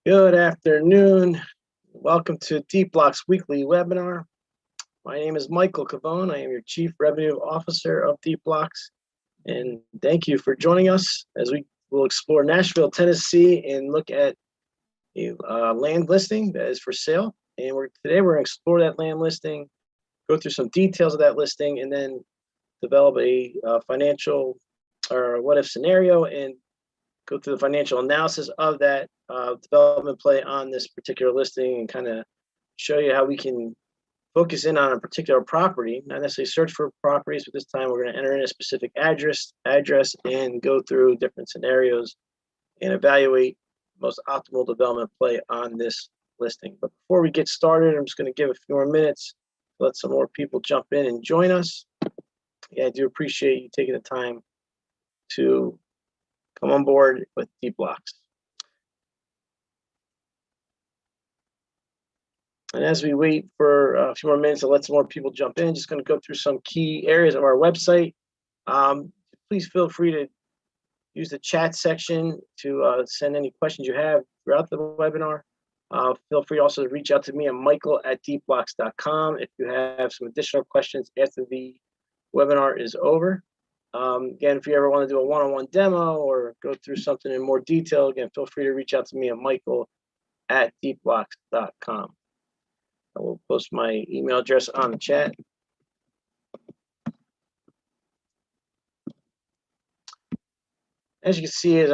Good afternoon. Welcome to Deepblocks Weekly Webinar. My name is Michael Cavone. I am your Chief Revenue Officer of Deepblocks. And thank you for joining us as we will explore Nashville, Tennessee, and look at a land listing that is for sale. And today we're going to explore that land listing, go through some details of that listing, and then develop a financial or what if scenario and go through the financial analysis of that development play on this particular listing and kind of show you how we can focus in on a particular property, not necessarily search for properties, but this time we're going to enter in a specific address and go through different scenarios and evaluate the most optimal development play on this listing. But before we get started, I'm just going to give a few more minutes to let some more people jump in and join us. Yeah, I do appreciate you taking the time to come on board with Deepblocks. And as we wait for a few more minutes to let some more people jump in, just going to go through some key areas of our website. Please feel free to use the chat section to send any questions you have throughout the webinar. Feel free also to reach out to me at michael@deepblocks.com if you have some additional questions after the webinar is over. Again, if you ever want to do a one-on-one demo or go through something in more detail, again, feel free to reach out to me at michael@deepblocks.com. I will post my email address on the chat. As you can see,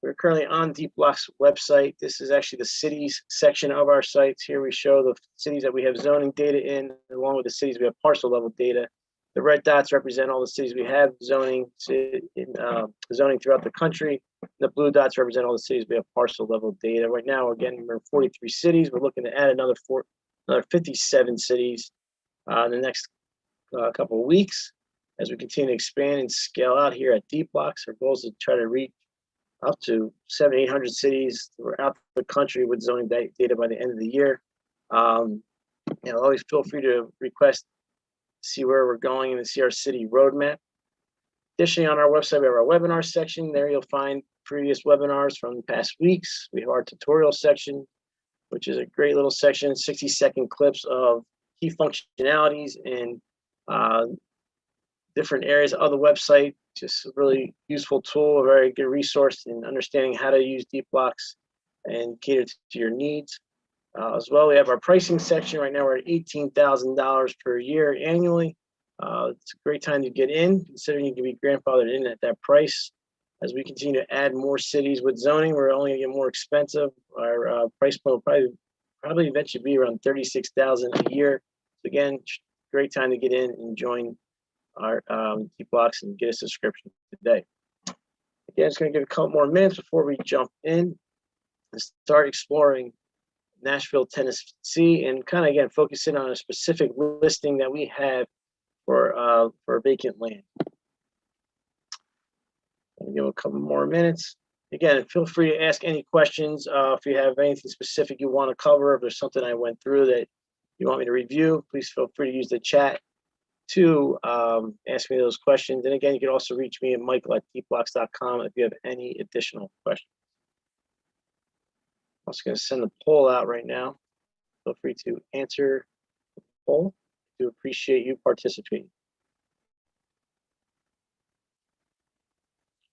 we're currently on Deepblocks website. This is actually the cities section of our sites. Here we show the cities that we have zoning data in, along with the cities we have parcel level data. The red dots represent all the cities we have zoning throughout the country. The blue dots represent all the cities we have parcel level data. Right now, again, we're 43 cities. We're looking to add another 57 cities in the next couple of weeks as we continue to expand and scale out here at Deepblocks. Our goal is to try to reach up to 700-800 cities throughout the country with zoning data by the end of the year. Always feel free to request, see where we're going, and see our city roadmap. Additionally, on our website, we have our webinar section. There you'll find previous webinars from past weeks. We have our tutorial section, which is a great little section, 60-second clips of key functionalities and different areas of the website. Just a really useful tool, a very good resource in understanding how to use Deepblocks and cater to your needs. As well, we have our pricing section. Right now, we're at $18,000 per year annually. It's a great time to get in, considering you can be grandfathered in at that price. As we continue to add more cities with zoning, we're only going to get more expensive. Our price point will probably eventually be around $36,000 a year. So again, great time to get in and join our Deepblocks and get a subscription today. Again, it's going to give a couple more minutes before we jump in and start exploring Nashville, Tennessee, and kind of again focus in on a specific listing that we have for vacant land. I'll give a couple more minutes. Again, feel free to ask any questions if you have anything specific you want to cover. If there's something I went through that you want me to review, please feel free to use the chat to ask me those questions. And again, you can also reach me at michael@deepblocks.com if you have any additional questions. I'm also going to send the poll out right now. Feel free to answer the poll. I do appreciate you participating.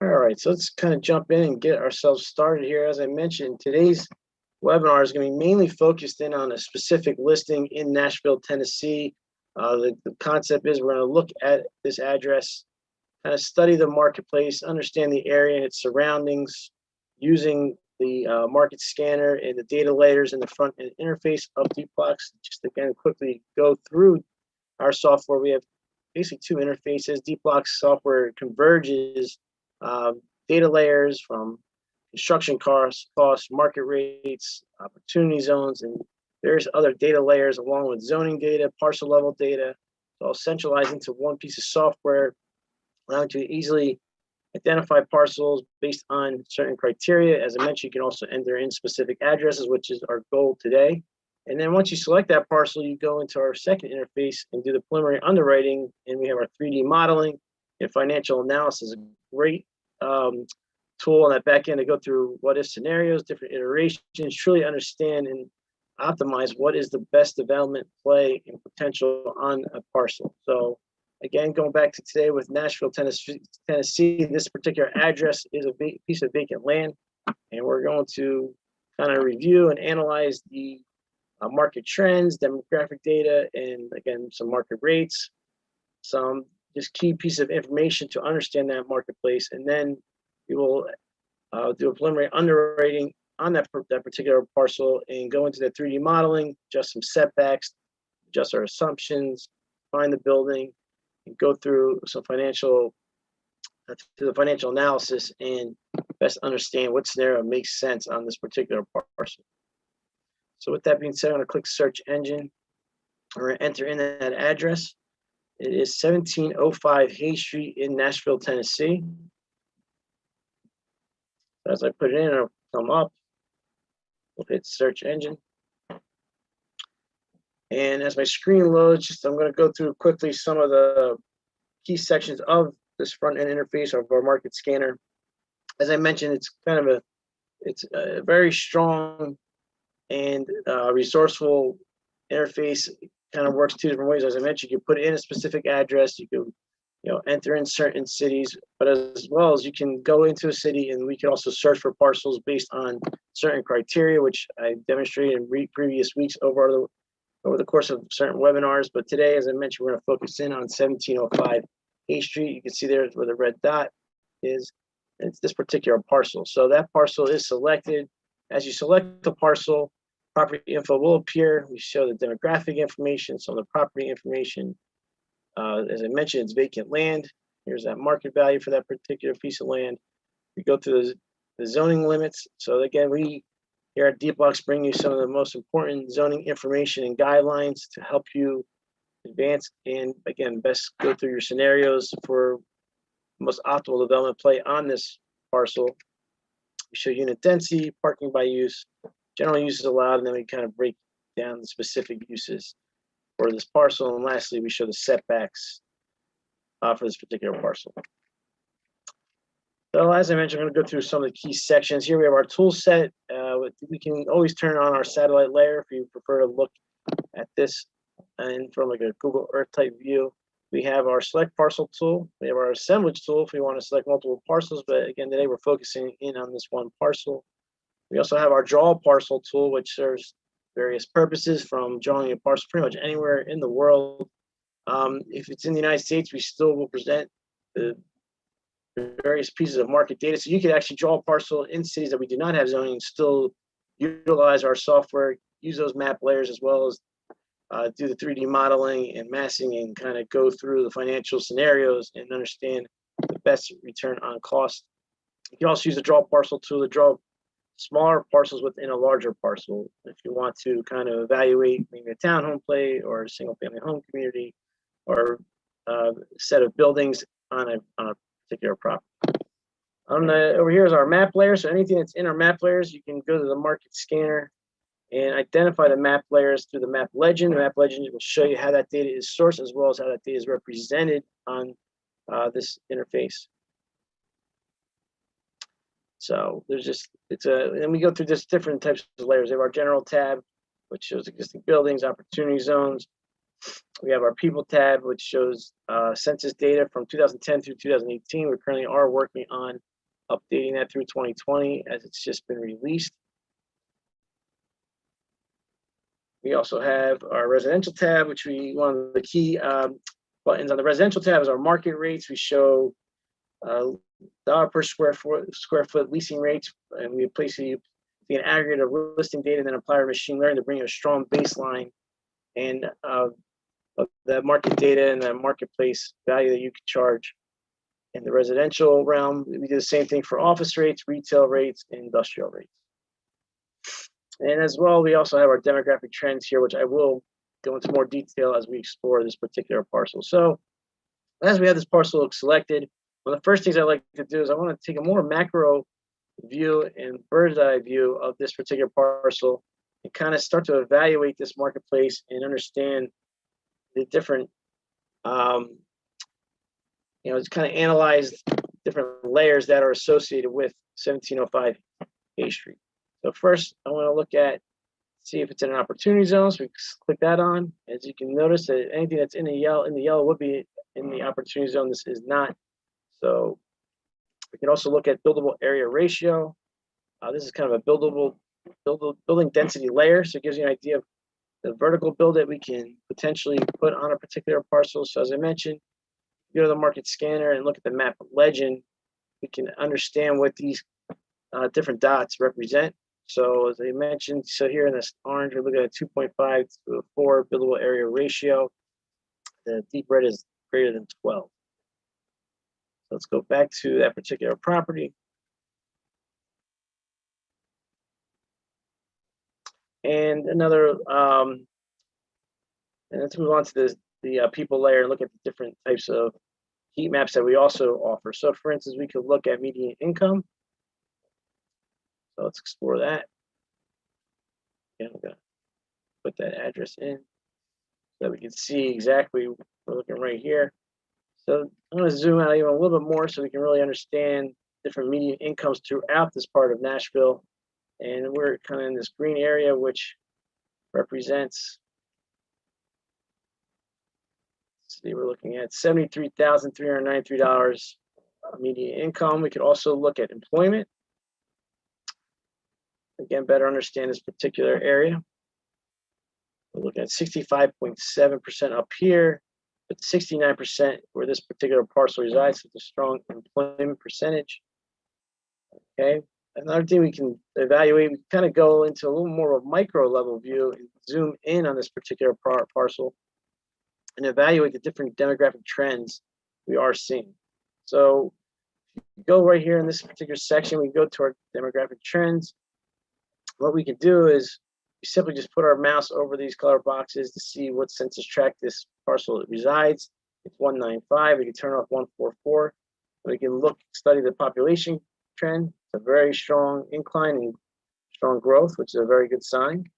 All right, so let's kind of jump in and get ourselves started here. As I mentioned, today's webinar is going to be mainly focused in on a specific listing in Nashville, Tennessee. The concept is we're going to look at this address, kind of study the marketplace, understand the area and its surroundings, using the market scanner and the data layers in the front end interface of Deepblocks. Just again, quickly go through our software. We have basically two interfaces. Deepblocks software converges data layers from construction costs, market rates, opportunity zones, and various other data layers along with zoning data, parcel level data. It's all centralized into one piece of software, allowing you to easily identify parcels based on certain criteria. As I mentioned, you can also enter in specific addresses, which is our goal today. And then once you select that parcel, you go into our second interface and do the preliminary underwriting. And we have our 3D modeling and financial analysis. A great tool on that back end to go through what if scenarios, different iterations, truly understand and optimize what is the best development play and potential on a parcel. So again, going back to today with Nashville, Tennessee, this particular address is a piece of vacant land, and we're going to kind of review and analyze the market trends, demographic data, and again, some market rates, some just key piece of information to understand that marketplace. And then we will do a preliminary underwriting on that particular parcel and go into the 3D modeling, adjust some setbacks, adjust our assumptions, find the building, and go through some financial analysis and best understand what scenario makes sense on this particular parcel. So with that being said, I'm going to click search engine. We're going to enter in that address. It is 1705 Hay Street in Nashville, Tennessee. As I put it in, it'll come up. We'll hit search engine. And as my screen loads, I'm going to go through quickly some of the key sections of this front end interface of our market scanner. As I mentioned, it's a very strong and resourceful interface. It kind of works two different ways. As I mentioned, you can put in a specific address, you can enter in certain cities, but as well as you can go into a city and we can also search for parcels based on certain criteria, which I demonstrated in previous weeks over the course of certain webinars. But today, as I mentioned, we're going to focus in on 1705 Hay Street. You can see there where the red dot is. It's this particular parcel. So that parcel is selected. As you select the parcel, property info will appear. We show the demographic information, some of the property information. As I mentioned, it's vacant land. Here's that market value for that particular piece of land. We go through the zoning limits. So again, we here at Deepblocks bring you some of the most important zoning information and guidelines to help you advance and again, best go through your scenarios for most optimal development play on this parcel. We show unit density, parking by use, general uses allowed, and then we kind of break down the specific uses for this parcel. And lastly, we show the setbacks for this particular parcel. So as I mentioned, I'm going to go through some of the key sections. Here we have our tool set. We can always turn on our satellite layer if you prefer to look at this and from like a Google Earth type view. We have our select parcel tool. We have our assemblage tool if we want to select multiple parcels, but again, today we're focusing in on this one parcel. We also have our draw parcel tool, which serves various purposes from drawing a parcel pretty much anywhere in the world. If it's in the United States, we still will present the various pieces of market data. So you could actually draw a parcel in cities that we do not have zoning and still utilize our software, use those map layers as well as do the 3D modeling and massing and kind of go through the financial scenarios and understand the best return on cost. You can also use the draw parcel tool to draw smaller parcels within a larger parcel if you want to kind of evaluate maybe a townhome play or a single family home community or a set of buildings on a particular property. Over here is our map layer. So anything that's in our map layers, you can go to the market scanner and identify the map layers through the map legend. The map legend will show you how that data is sourced as well as how that data is represented on this interface. So there's just, and we go through just different types of layers. We have our general tab, which shows existing buildings, opportunity zones. We have our people tab, which shows census data from 2010 through 2018. We currently are working on updating that through 2020 as it's just been released. We also have our residential tab, which one of the key buttons on the residential tab is our market rates. We show dollar per square foot leasing rates, and we place an aggregate of listing data and then apply our machine learning to bring a strong baseline and of that market data and that marketplace value that you could charge. In the residential realm, we do the same thing for office rates, retail rates, and industrial rates. And as well, we also have our demographic trends here, which I will go into more detail as we explore this particular parcel. So as we have this parcel selected, one of the first things I like to do is I want to take a more macro view and bird's eye view of this particular parcel and kind of start to evaluate this marketplace and understand the different, it's kind of analyze different layers that are associated with 1705 A Street. So first, I want to look at, see if it's in an opportunity zone. So we click that on. As you can notice, that anything that's in the yellow would be in the opportunity zone. This is not. So we can also look at buildable area ratio. This is kind of a building density layer. So it gives you an idea of the vertical build that we can potentially put on a particular parcel. So as I mentioned, go to the market scanner and look at the map legend. We can understand what these different dots represent. So as I mentioned, so here in this orange, we're looking at 2.5 to 4 buildable area ratio. The deep red is greater than 12. So let's go back to that particular property. And another, and let's move on to the people layer and look at the different types of heat maps that we also offer. So for instance, we could look at median income. So let's explore that. Again, I'm gonna put that address in so that we can see exactly, we're looking right here. So I'm gonna zoom out even a little bit more so we can really understand different median incomes throughout this part of Nashville. And we're kind of in this green area, which represents, see, we're looking at $73,393 median income. We could also look at employment. Again, better understand this particular area. We're looking at 65.7% up here, but 69% where this particular parcel resides. So it's a strong employment percentage. Okay. Another thing we can evaluate, we kind of go into a little more of a micro level view and zoom in on this particular parcel and evaluate the different demographic trends we are seeing. So go right here in this particular section, we go to our demographic trends. What we can do is we simply just put our mouse over these color boxes to see what census tract this parcel resides. It's 195. We can turn off 144. We can look, study the population trend. It's a very strong incline and strong growth, which is a very good sign.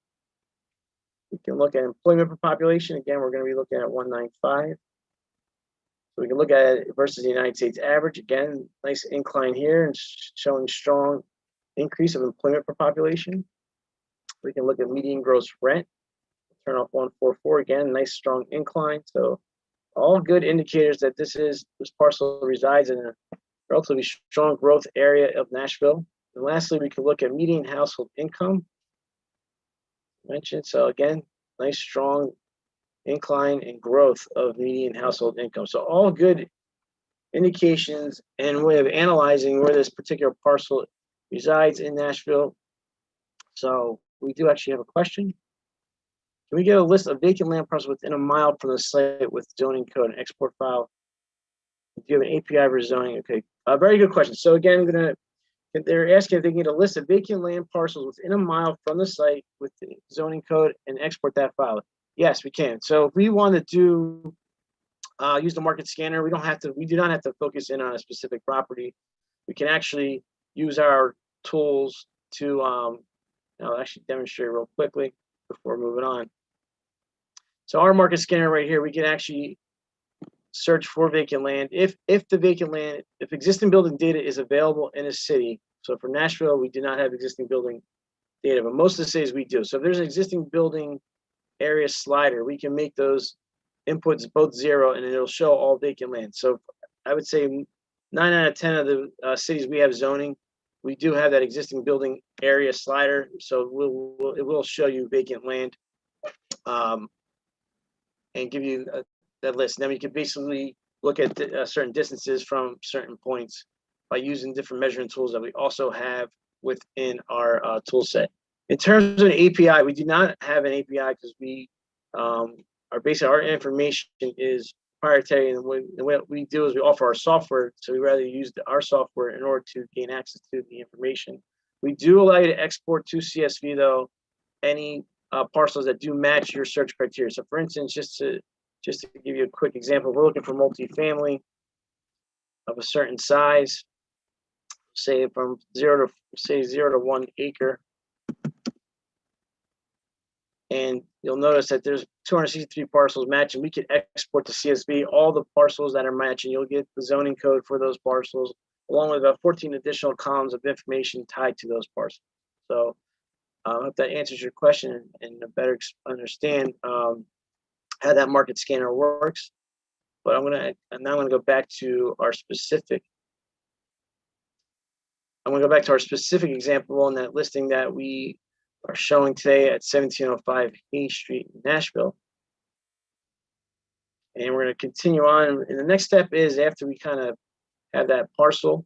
We can look at employment per population. Again, we're going to be looking at 195. So we can look at it versus the United States average. Again, nice incline here and showing strong increase of employment per population. We can look at median gross rent. Turn off 144 again, nice strong incline. So all good indicators that this parcel resides in a relatively strong growth area of Nashville. And lastly, we can look at median household income. Mentioned. So again, nice strong incline and growth of median household income. So all good indications and way of analyzing where this particular parcel resides in Nashville. So we do actually have a question. Can we get a list of vacant land parcels within a mile from the site with zoning code and export file? Do you have an API for zoning? Okay, very good question. So again, they're asking if they can get a list of vacant land parcels within a mile from the site with the zoning code and export that file. Yes, we can. So if we want to do use the market scanner, we do not have to focus in on a specific property. We can actually use our tools to I'll actually demonstrate real quickly before moving on. So our market scanner right here, we can actually search for vacant land. If existing building data is available in a city. So for Nashville, we do not have existing building data, but most of the cities we do. So if there's an existing building area slider, we can make those inputs both 0 and it'll show all vacant land. So I would say 9 out of 10 of the cities we have zoning, we do have that existing building area slider. So it will show you vacant land and give you that list. And then we can basically look at certain distances from certain points by using different measuring tools that we also have within our tool set. In terms of an API, we do not have an API because we our information is proprietary, and what we do is we offer our software. So we rather use our software in order to gain access to the information. We do allow you to export to CSV though any parcels that do match your search criteria. So for instance, just to give you a quick example, we're looking for multifamily of a certain size, say from 0 to 1 acre. And you'll notice that there's 263 parcels matching. We can export to CSV all the parcels that are matching. You'll get the zoning code for those parcels. along with about 14 additional columns of information tied to those parcels. So I hope that answers your question and better understand how that market scanner works. But now I'm gonna go back to our specific. I'm gonna go back to our specific example on that listing that we are showing today at 1705 Hayes Street in Nashville. And we're gonna continue on. And the next step is, after we kind of have that parcel,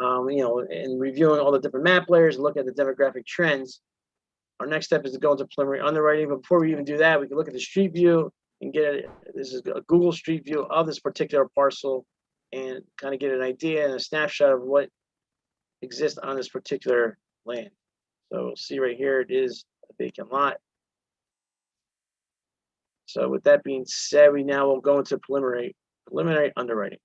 and reviewing all the different map layers and look at the demographic trends, our next step is to go into preliminary underwriting. But before we even do that, we can look at the street view and this is a Google Street View of this particular parcel and kind of get an idea and a snapshot of what exists on this particular land. So we'll see right here, it is a vacant lot. So with that being said, we now will go into preliminary underwriting.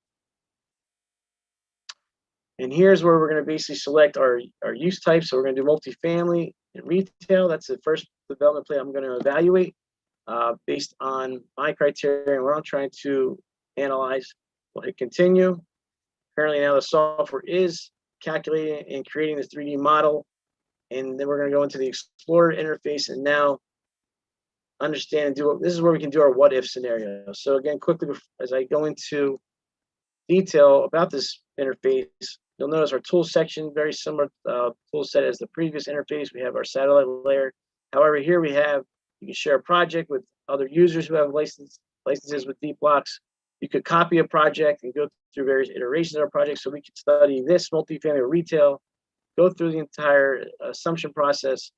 And here's where we're going to basically select our use type. So we're going to do multifamily and retail. That's the first development plan I'm going to evaluate based on my criteria and what I'm trying to analyze. We'll hit continue. Currently now the software is calculating and creating this 3D model. And then we're going to go into the Explorer interface and now understand and this is where we can do our what if scenario. So again, quickly, as I go into detail about this interface, you'll notice our tool section, very similar tool set as the previous interface. We have our satellite layer. However, here you can share a project with other users who have licenses with Deepblocks. You could copy a project and go through various iterations of our project. So we could study this multifamily or retail, go through the entire assumption process,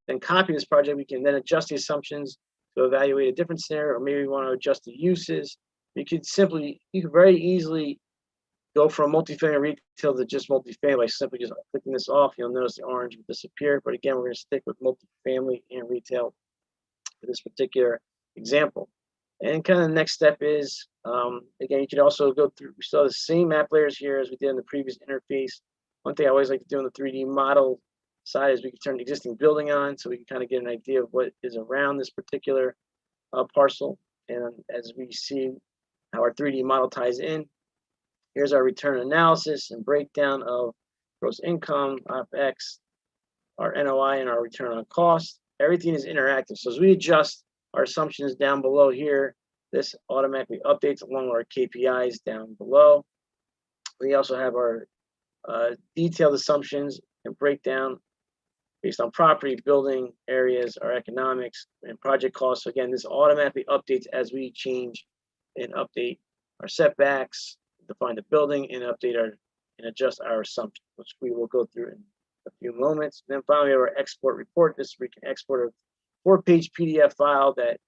then copy this project. We can then adjust the assumptions to evaluate a different scenario, or maybe we want to adjust the uses. You could very easily go from multifamily retail to just multifamily by simply just clicking this off. You'll notice the orange will disappear. But again, we're going to stick with multifamily and retail for this particular example. And kind of the next step is, again, you could also go through, we still have the same map layers here as we did in the previous interface. One thing I always like to do in the 3D model side is we can turn the existing building on so we can kind of get an idea of what is around this particular parcel. And as we see how our 3D model ties in, here's our return analysis and breakdown of gross income, OpEx, our NOI, and our return on cost. Everything is interactive. So as we adjust our assumptions down below here, this automatically updates along with our KPIs down below. We also have our detailed assumptions and breakdown based on property, building areas, our economics, and project costs. So again, this automatically updates as we change and update our setbacks, define the building, and and adjust our assumptions, which we will go through in a few moments. And then finally, we have our export report. This we can export a 4-page PDF file that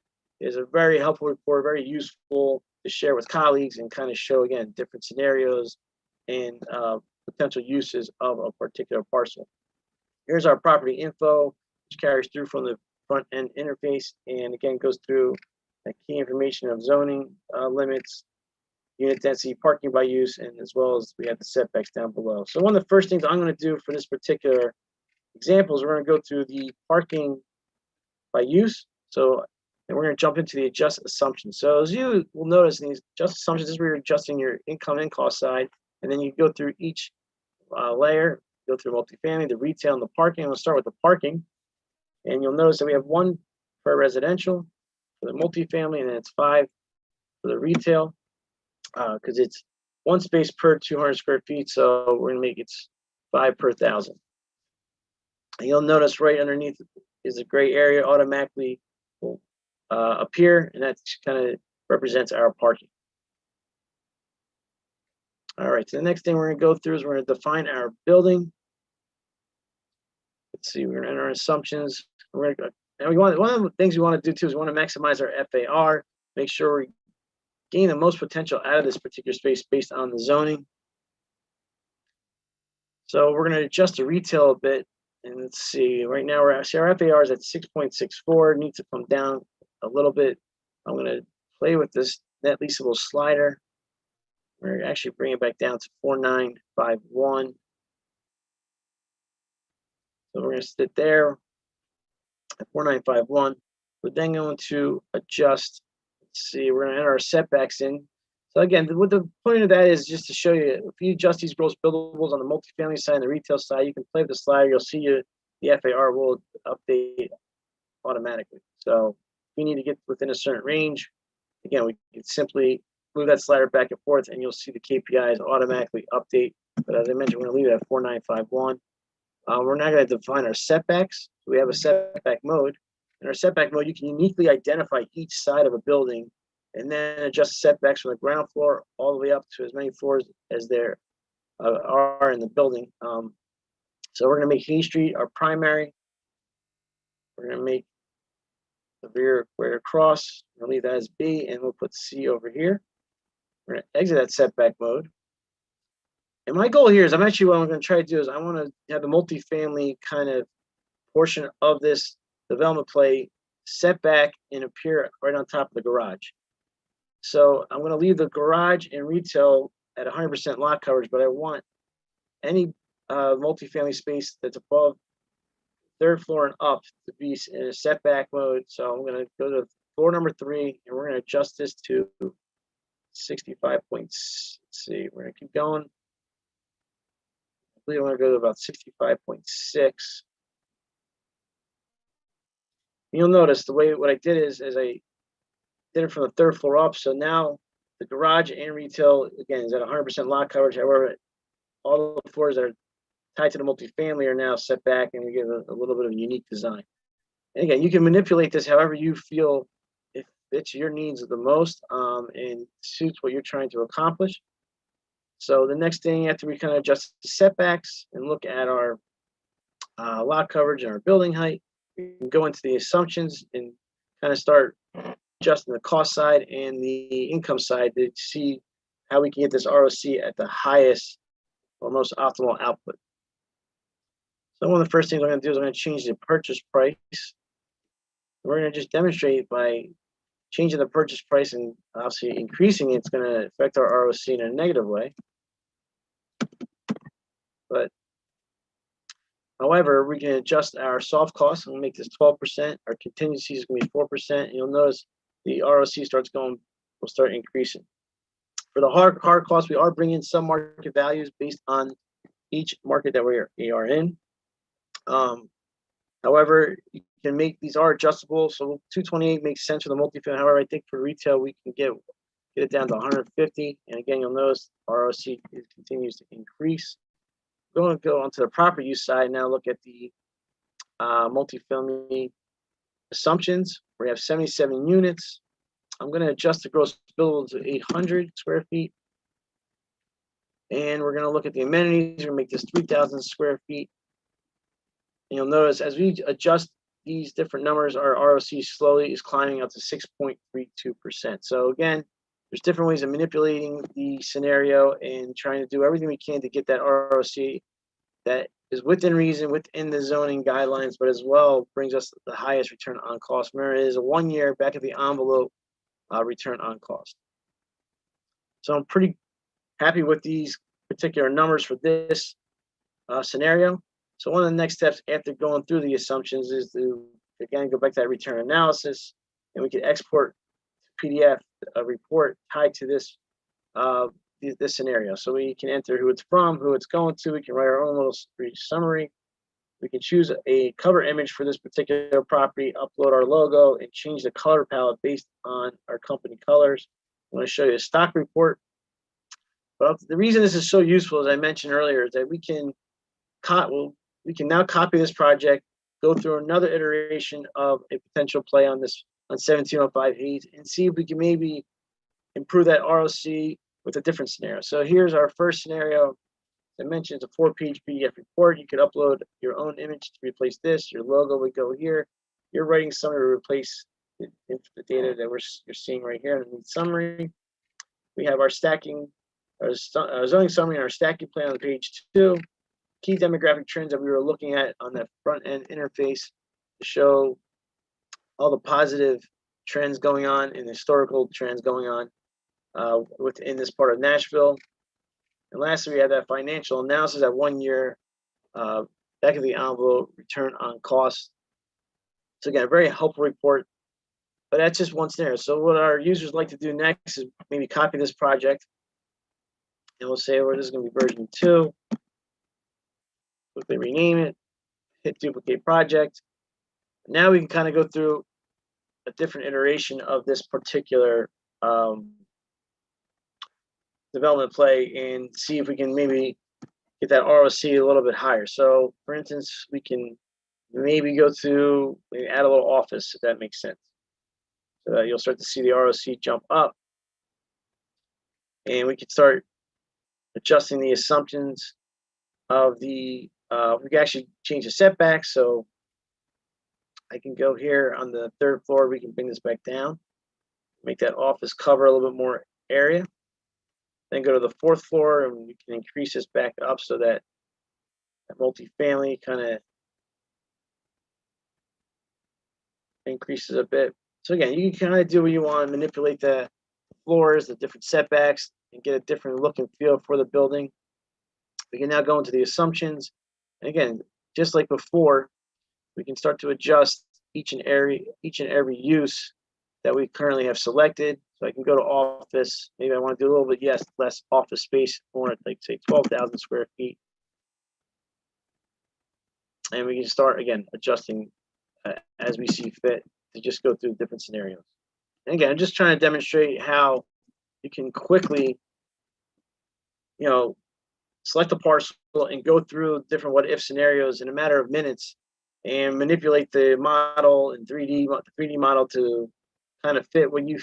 is a very helpful report, very useful to share with colleagues and kind of show, again, different scenarios and potential uses of a particular parcel. Here's our property info, which carries through from the front end interface and again goes through the key information of zoning limits, unit density, parking by use, and as well as we have the setbacks down below. So one of the first things I'm going to do for this particular example is we're going to go through the parking by use. So and we're going to jump into the adjust assumptions. So as you will notice in these adjust assumptions, this is where you're adjusting your income and cost side, and then you go through each layer, go through multifamily, the retail, and the parking. We'll start with the parking, and you'll notice that we have 1 per residential for the multifamily, and then it's 5 for the retail because it's 1 space per 200 square feet. So we're going to make it 5 per 1,000. And you'll notice right underneath is a gray area automatically will appear, and that kind of represents our parking. All right, so the next thing we're going to go through is we're going to define our building. Let's see, we're going to enter our assumptions. One of the things we want to do too is we want to maximize our FAR, make sure we gain the most potential out of this particular space based on the zoning. So we're going to adjust the retail a bit, and let's see. Right now, our FAR is at 6.64. Needs to come down a little bit. I'm going to play with this net leasable slider. We're actually bringing it back down to 4951. So we're going to sit there at 4951. We're then going to adjust. Let's see, we're going to enter our setbacks in. So again, what the point of that is just to show you, if you adjust these gross billables on the multifamily side and the retail side, you can play with the slider. You'll see the FAR will update automatically. So if you need to get within a certain range, again, we can simply move that slider back and forth, and you'll see the KPIs automatically update. But as I mentioned, we're going to leave it at 4951. We're not going to define our setbacks. So we have a setback mode. In our setback mode, you can uniquely identify each side of a building and then adjust setbacks from the ground floor all the way up to as many floors as there are in the building. So we're going to make Hay Street our primary. We're going to make the rear cross. We'll leave that as B, and we'll put C over here. We're going to exit that setback mode. And my goal here is, what I'm going to try to do is I want to have the multifamily kind of portion of this development play set back and appear right on top of the garage. So I'm going to leave the garage and retail at 100% lot coverage, but I want any multifamily space that's above third floor and up to be in a setback mode. So I'm going to go to floor number 3, and we're going to adjust this to 65 points. Let's see, we're going to keep going. I believe I'm going to go to about 65.6. You'll notice the way what I did is I did it from the third floor up. So now the garage and retail, again, is at 100% lot coverage. However, all the floors that are tied to the multifamily are now set back, and we give a little bit of a unique design. And again, you can manipulate this however you feel it fits your needs the most and suits what you're trying to accomplish. So the next thing, after we kind of adjust the setbacks and look at our lot coverage and our building height, we can go into the assumptions and kind of start adjusting the cost side and the income side to see how we can get this ROC at the highest or most optimal output. So one of the first things I'm going to do is I'm going to change the purchase price. We're going to just demonstrate by changing the purchase price and obviously increasing it, it's going to affect our ROC in a negative way. But however, we can adjust our soft costs and make this 12%. Our contingency is going to be 4%. And you'll notice the ROC will start increasing. For the hard costs, we are bringing some market values based on each market that we are in. However, you can make these are adjustable. So 228 makes sense for the multifamily. However, I think for retail, we can get it down to 150. And again, you'll notice ROC continues to increase. We're going to go onto the property use side now. Look at the multifamily assumptions. We have 77 units. I'm going to adjust the gross billable to 800 square feet. And we're going to look at the amenities. We're going to make this 3,000 square feet. And you'll notice as we adjust these different numbers, our ROC slowly is climbing up to 6.32%. So again, there's different ways of manipulating the scenario and trying to do everything we can to get that ROC that is within reason, within the zoning guidelines, but as well brings us the highest return on cost. Remember, it is a 1-year back of the envelope return on cost. So I'm pretty happy with these particular numbers for this scenario. So one of the next steps after going through the assumptions is to, again, go back to that return analysis, and we can export PDF a report tied to this this scenario. So we can enter who it's from, who it's going to. We can write our own little brief summary. We can choose a cover image for this particular property, upload our logo, and change the color palette based on our company colors. I'm going to show you a stock report. But the reason this is so useful, as I mentioned earlier, is that we can now copy this project, go through another iteration of a potential play on 1705 Hayes, and see if we can maybe improve that ROC with a different scenario. So here's our first scenario. As I mentioned, it's a 4-page PDF report. You could upload your own image to replace this. Your logo would go here. You're writing summary to replace the data that you're seeing right here in the summary. We have our stacking, our zoning summary and our stacking plan on page 2. Key demographic trends that we were looking at on that front end interface to show all the positive trends going on and historical trends going on within this part of Nashville. And lastly, we have that financial analysis at 1 year, back of the envelope, return on cost. So again, a very helpful report. But that's just one scenario. So what our users like to do next is maybe copy this project, and we'll say, well, this is going to be version 2. Quickly rename it, hit duplicate project. Now we can kind of go through a different iteration of this particular development play and see if we can maybe get that ROC a little bit higher. So for instance, we can maybe go to, maybe add a little office, if that makes sense. So that you'll start to see the ROC jump up. And we can start adjusting the assumptions of the, we can actually change the setbacks. So I can go here on the 3rd floor, we can bring this back down, make that office cover a little bit more area. Then go to the 4th floor and we can increase this back up so that that multifamily kind of increases a bit. So again, you can kind of do what you want, manipulate the floors, the different setbacks, and get a different look and feel for the building. We can now go into the assumptions. And again, just like before, we can start to adjust each and every use that we currently have selected. So I can go to office. Maybe I want to do a little bit less office space, more like say 12,000 square feet. And we can start again adjusting as we see fit to just go through different scenarios. And again, I'm just trying to demonstrate how you can quickly, select a parcel and go through different what if scenarios in a matter of minutes and manipulate the model and 3D model to kind of fit what you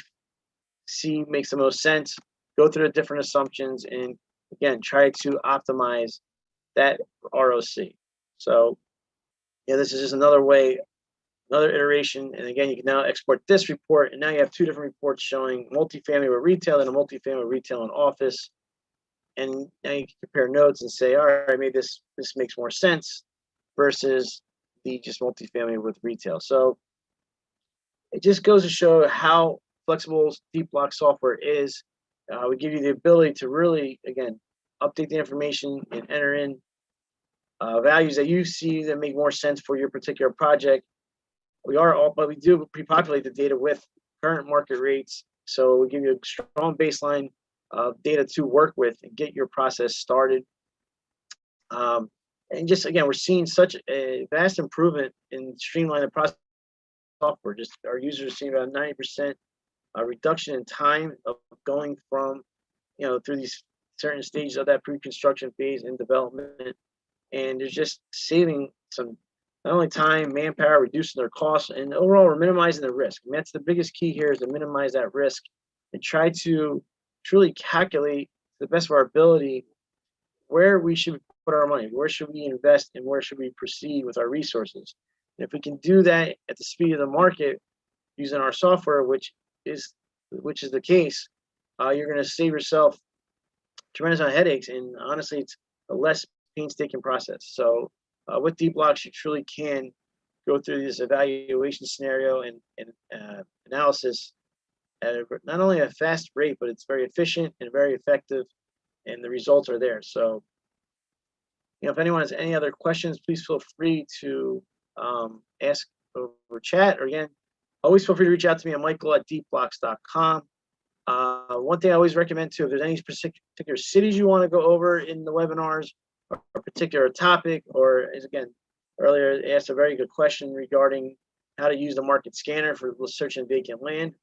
see makes the most sense. Go through the different assumptions and again try to optimize that ROC. So yeah, this is just another way, another iteration. And again, you can now export this report, and now you have 2 different reports showing multifamily with retail and a multifamily with retail and office. And now you can compare notes and say, all right, maybe this makes more sense versus the just multifamily with retail. So it just goes to show how flexible Deepblocks software is. We give you the ability to really, again, update the information and enter in values that you see that make more sense for your particular project. But we do pre-populate the data with current market rates. So we give you a strong baseline of data to work with and get your process started. And just again, we're seeing such a vast improvement in streamlining the process software. Just our users are seeing about 90% reduction in time of going from, through these certain stages of that pre-construction phase and development. And they're just saving some, not only time, manpower, reducing their costs, and overall we're minimizing the risk. And that's the biggest key here, is to minimize that risk and try to truly calculate to the best of our ability where we should put our money, where should we invest, and where should we proceed with our resources. And if we can do that at the speed of the market using our software, which is the case, you're going to save yourself tremendous amount of headaches, and honestly, it's a less painstaking process. So with Deepblocks, you truly can go through this evaluation scenario and analysis at not only a fast rate, but it's very efficient and very effective, and the results are there. So, if anyone has any other questions, please feel free to ask over chat, or again, always feel free to reach out to me at michael@deepblocks.com. One thing I always recommend too, if there's any particular cities you want to go over in the webinars, or a particular topic, or as again, earlier asked a very good question regarding how to use the market scanner for searching vacant land.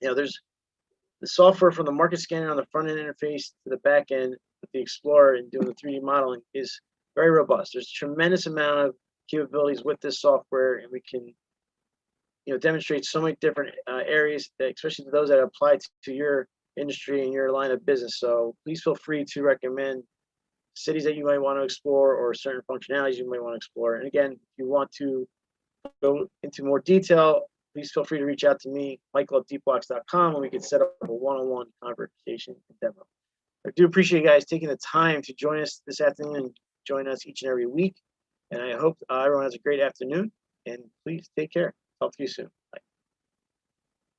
There's the software from the market scanner on the front end interface to the back end with the Explorer and doing the 3D modeling is very robust. There's a tremendous amount of capabilities with this software, and we can demonstrate so many different areas, especially to those that apply to your industry and your line of business. So please feel free to recommend cities that you might want to explore or certain functionalities you might want to explore. And again, if you want to go into more detail, please feel free to reach out to me, michael@deepblocks.com, and we can set up a one-on-one conversation and demo. I do appreciate you guys taking the time to join us this afternoon and join us each and every week. And I hope everyone has a great afternoon, and please take care. Talk to you soon.